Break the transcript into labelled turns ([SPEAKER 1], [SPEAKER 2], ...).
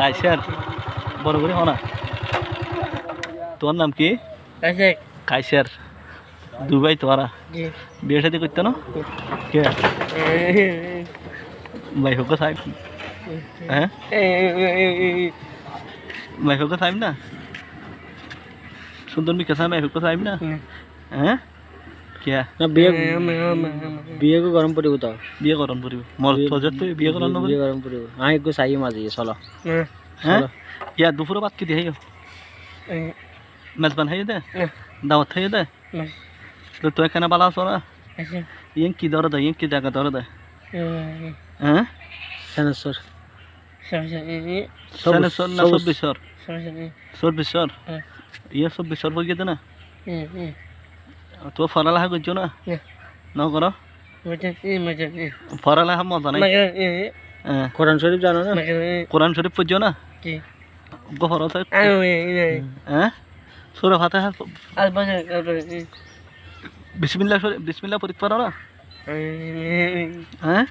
[SPEAKER 1] কাইসার বড় করে হনা তোর নাম কি কাইসার দুবাই তোরা বিয়ে সাথে করতে না কে ভাই হোক সাহেব হ্যাঁ ভাই হোক সাহেব না সুন্দর মিকা সাহেব ভাই হোক সাহেব না হ্যাঁ क्या
[SPEAKER 2] বিয়ে গরম পড়িব তো
[SPEAKER 1] বিয়ে করন পড়িব মল সজত বিয়ে করন না
[SPEAKER 2] বিয়ে গরম পড়িব আই গো চাই মাঝি চলো
[SPEAKER 1] হ্যাঁ ইয়া দুপুরে বাদ কি দিয়ে মেজবান হয়ে দে দাওয়াত হয়ে দে তো তুই এখানে বালা আছো না ইয়ে কি দর দে ইয়ে কি জায়গা দর দে হ্যাঁ
[SPEAKER 2] সেনেশ্বর
[SPEAKER 1] সেনেশ্বর না চব্বিশর চব্বিশর ইয়ে চব্বিশর বই গেছে না তো পড়ালেখা করছো না না করো পড়ালেখা মজা নাই
[SPEAKER 2] কোরআন শরীফ জানো না
[SPEAKER 1] কোরআন শরীফ পড়ছো না গহর হ্যাঁ সুরা ফাতিহা বিসমিল্লাহ বিসমিল্লাহ পড়তে পারো না হ্যাঁ